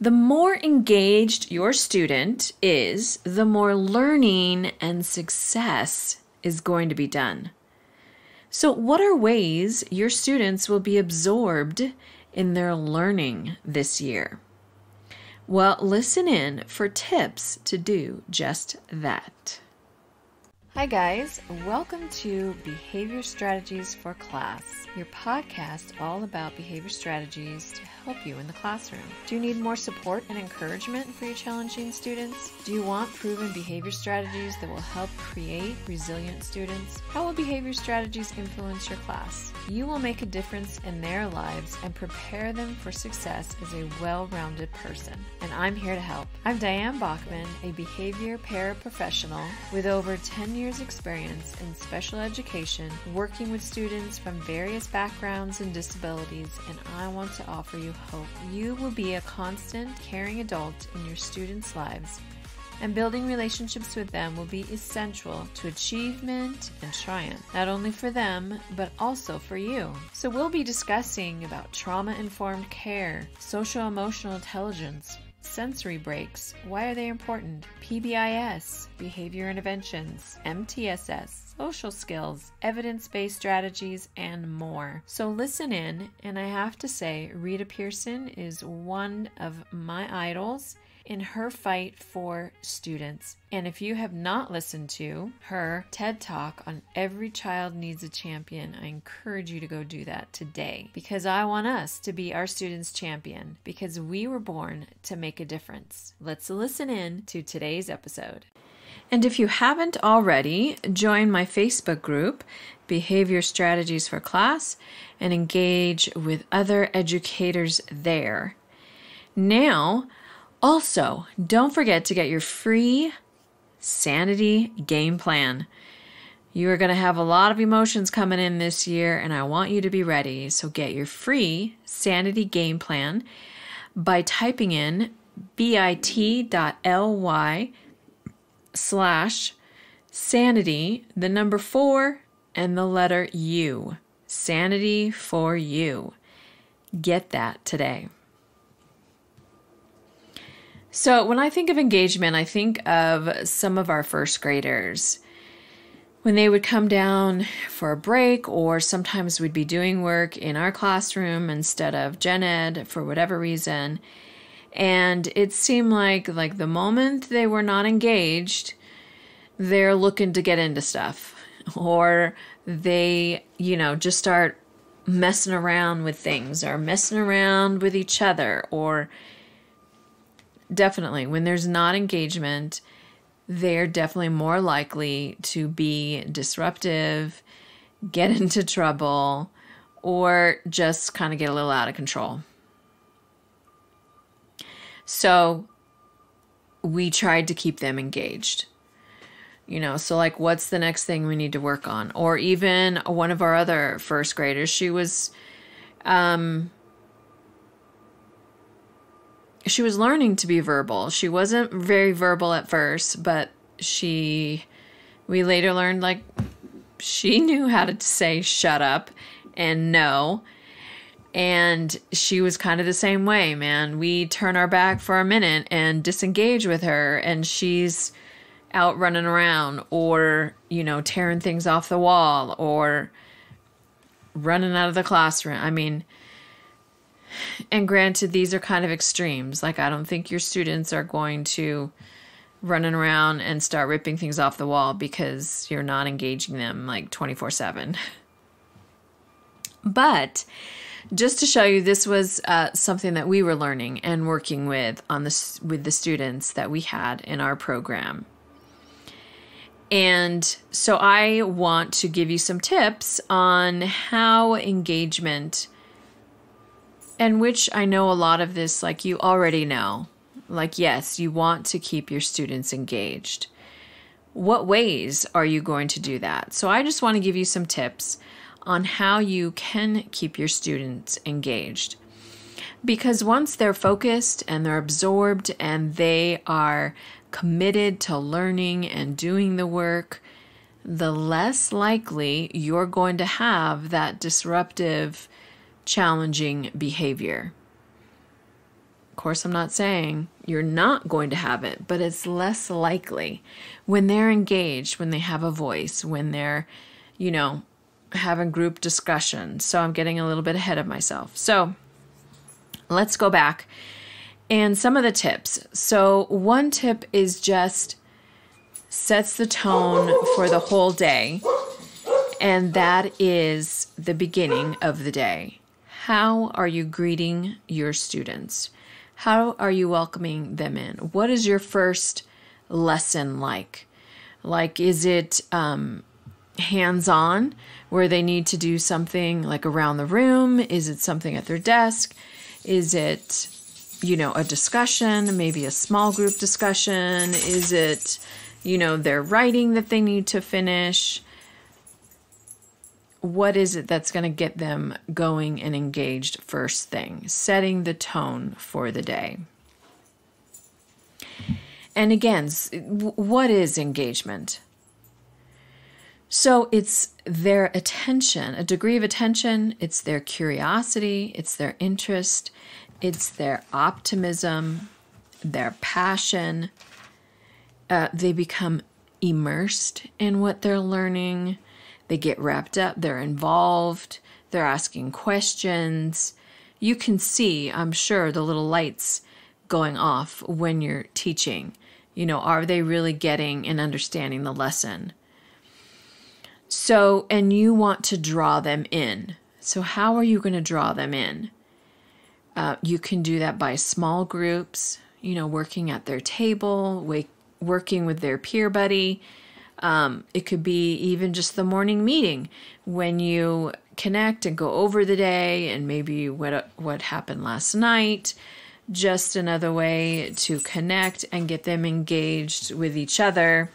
The more engaged your student is, the more learning and success is going to be done. So what are ways your students will be absorbed in their learning this year? Well, listen in for tips to do just that. Hi guys, welcome to Behavior Strategies for Class, your podcast all about behavior strategies to help you in the classroom. Do you need more support and encouragement for your challenging students? Do you want proven behavior strategies that will help create resilient students? How will behavior strategies influence your class? You will make a difference in their lives and prepare them for success as a well-rounded person. And I'm here to help. I'm Diane Bachman, a behavior paraprofessional with over 10 years experience in special education, working with students from various backgrounds and disabilities, and I want to offer you hope. You will be a constant, caring adult in your students' lives, and building relationships with them will be essential to achievement and triumph, not only for them, but also for you. So we'll be discussing about trauma-informed care, social-emotional intelligence, sensory breaks, why are they important, PBIS, behavior interventions, MTSS, social skills, evidence-based strategies, and more. So listen in, and I have to say, Rita Pierson is one of my idols in her fight for students. And if you have not listened to her TED Talk on Every Child Needs a Champion, I encourage you to go do that today, because I want us to be our students' champion, because we were born to make a difference. Let's listen in to today's episode. And if you haven't already, join my Facebook group, Behavior Strategies for Class, and engage with other educators there. Now, also, don't forget to get your free SANITY game plan. You are going to have a lot of emotions coming in this year, and I want you to be ready. So get your free SANITY game plan by typing in bit.ly/SANITY, the number 4, and the letter U. SANITY for you. Get that today. So when I think of engagement, I think of some of our first graders. When they would come down for a break, or sometimes we'd be doing work in our classroom instead of gen ed for whatever reason. And it seemed like the moment they were not engaged, they're looking to get into stuff. Or they, just start messing around with things, or messing around with each other, or definitely, when there's not engagement, they're definitely more likely to be disruptive, get into trouble, or just kind of get a little out of control. So we tried to keep them engaged. So what's the next thing we need to work on? Or even one of our other first graders, she was learning to be verbal. She wasn't very verbal at first, but we later learned she knew how to say shut up and no. And she was kind of the same way, man. We turn our back for a minute and disengage with her, and she's out running around, or, tearing things off the wall, or running out of the classroom. And granted, these are kind of extremes. I don't think your students are going to running around and start ripping things off the wall because you're not engaging them 24/7. But just to show you, this was something that we were learning and working with with the students that we had in our program. And so I want to give you some tips on how engagement, and which I know a lot of this, you already know. Yes, you want to keep your students engaged. What ways are you going to do that? So I just want to give you some tips on how you can keep your students engaged. Because once they're focused and they're absorbed and they are committed to learning and doing the work, the less likely you're going to have that disruptive, challenging behavior. course, I'm not saying you're not going to have it, but it's less likely when they're engaged, when they have a voice, when they're, having group discussion. So I'm getting a little bit ahead of myself. So let's go back and some of the tips. So one tip is just sets the tone for the whole day, and that is the beginning of the day. How are you greeting your students? How are you welcoming them in? What is your first lesson like? Like, is it hands-on, where they need to do something like around the room? Is it something at their desk? Is it, a discussion, maybe a small group discussion? Is it, their writing that they need to finish? What is it that's going to get them going and engaged first thing? Setting the tone for the day. And again, what is engagement? So it's their attention, a degree of attention. It's their curiosity. It's their interest. It's their optimism, their passion. They become immersed in what they're learning. They get wrapped up. They're involved. They're asking questions. You can see, I'm sure, the little lights going off when you're teaching. Are they really getting and understanding the lesson? So, and you want to draw them in. So how are you going to draw them in? You can do that by small groups, working at their table, working with their peer buddy. It could be even just the morning meeting when you connect and go over the day and maybe what happened last night. Just another way to connect and get them engaged with each other.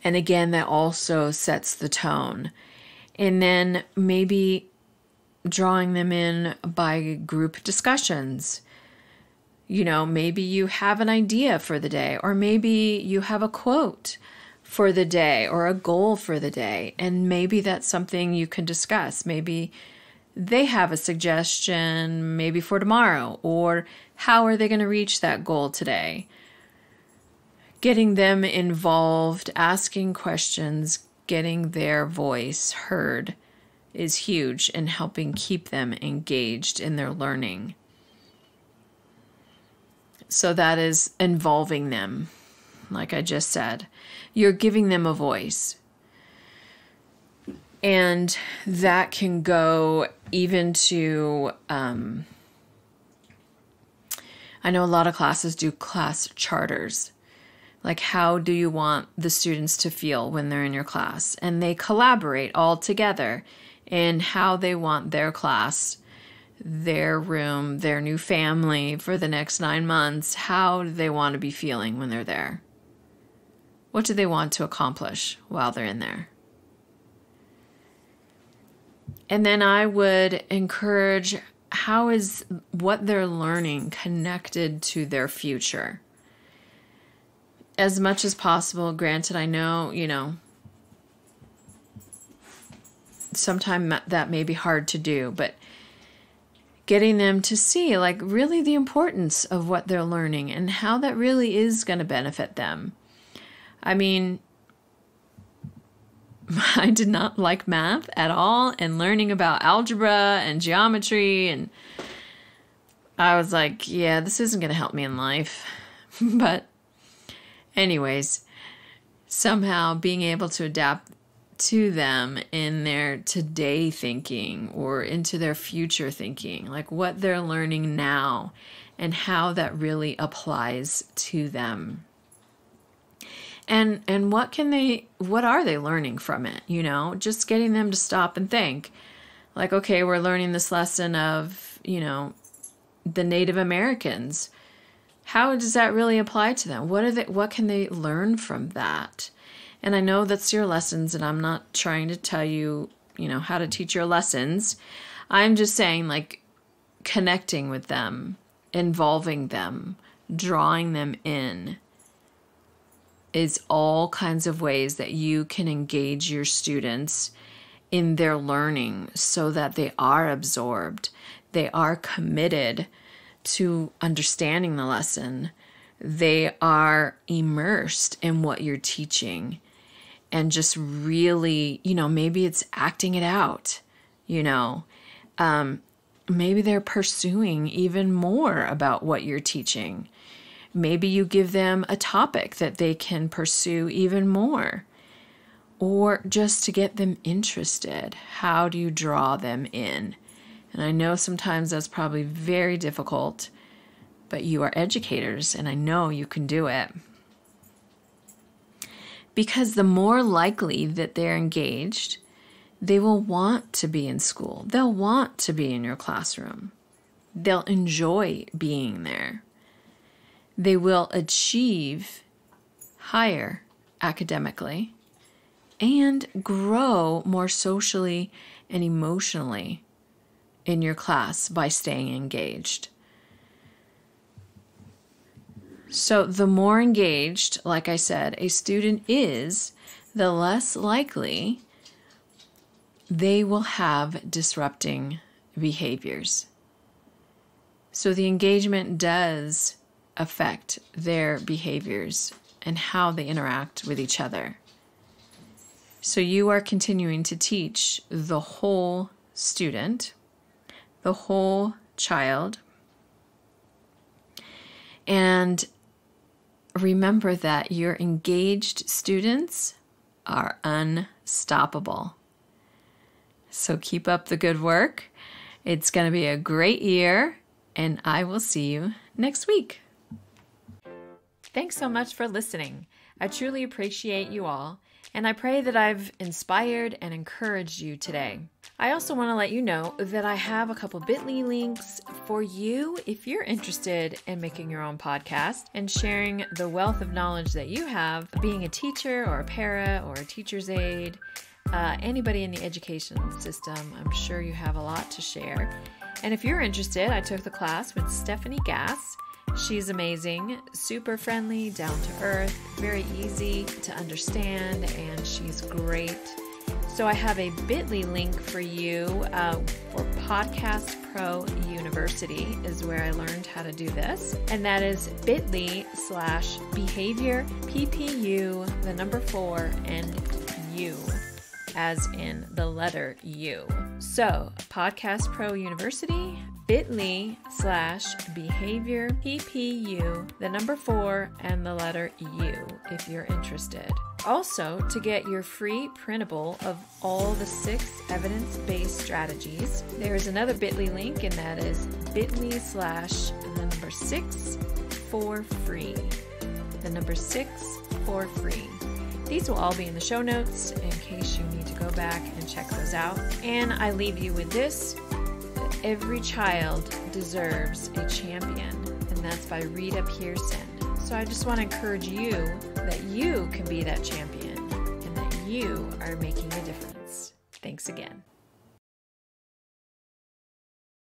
And again, that also sets the tone. And then maybe drawing them in by group discussions. Maybe you have an idea for the day, or maybe you have a quote for the day or a goal for the day. And maybe that's something you can discuss. Maybe they have a suggestion maybe for tomorrow, or how are they going to reach that goal today? Getting them involved, asking questions, getting their voice heard is huge in helping keep them engaged in their learning. So that is involving them, like I just said. You're giving them a voice. And that can go even to, I know a lot of classes do class charters. Like, how do you want the students to feel when they're in your class? And they collaborate all together in how they want their class, their room, their new family for the next 9 months. How do they want to be feeling when they're there? What do they want to accomplish while they're in there? And then I would encourage, how is what they're learning connected to their future? As much as possible. Granted, I know, sometimes that may be hard to do, but getting them to see, like, really the importance of what they're learning and how that really is going to benefit them. I mean, I did not like math at all, and learning about algebra and geometry, and I was like, yeah, this isn't going to help me in life. But anyways, somehow being able to adapt to them in their today thinking or into their future thinking, like what they're learning now and how that really applies to them. And what are they learning from it? Just getting them to stop and think, like, okay, we're learning this lesson of, the Native Americans. How does that really apply to them? What can they learn from that? And I know that's your lessons, and I'm not trying to tell you, how to teach your lessons. I'm just saying, like, connecting with them, involving them, drawing them in is all kinds of ways that you can engage your students in their learning so that they are absorbed, they are committed to understanding the lesson. They are immersed in what you're teaching and just really, maybe it's acting it out, maybe they're pursuing even more about what you're teaching. Maybe you give them a topic that they can pursue even more, or just to get them interested. How do you draw them in? And I know sometimes that's probably very difficult, but you are educators, and I know you can do it. Because the more likely that they're engaged, they will want to be in school. They'll want to be in your classroom. They'll enjoy being there. They will achieve higher academically and grow more socially and emotionally in your class by staying engaged. So the more engaged, like I said, a student is, the less likely they will have disrupting behaviors. So the engagement does affect their behaviors and how they interact with each other. So you are continuing to teach the whole student, the whole child. And remember that your engaged students are unstoppable. So keep up the good work. It's going to be a great year, and I will see you next week. Thanks so much for listening. I truly appreciate you all, and I pray that I've inspired and encouraged you today. I also want to let you know that I have a couple bit.ly links for you if you're interested in making your own podcast and sharing the wealth of knowledge that you have being a teacher or a para or a teacher's aide, anybody in the education system. I'm sure you have a lot to share. And if you're interested, I took the class with Stephanie Gass. She's amazing, super friendly, down to earth, very easy to understand, and she's great. So I have a bit.ly link for you for Podcast Pro University is where I learned how to do this. And that is bit.ly/behavior, PPU, 4, and U, as in the letter U. So Podcast Pro University, bit.ly/behavior, PPU, 4, and the letter U, if you're interested. Also, to get your free printable of all the 6 evidence-based strategies, there is another bit.ly link, and that is bit.ly/6 for free. 6 for free. These will all be in the show notes in case you need to go back and check those out. And I leave you with this: every child deserves a champion, and that's by Rita Pearson. So I just want to encourage you that you can be that champion and that you are making a difference. Thanks again.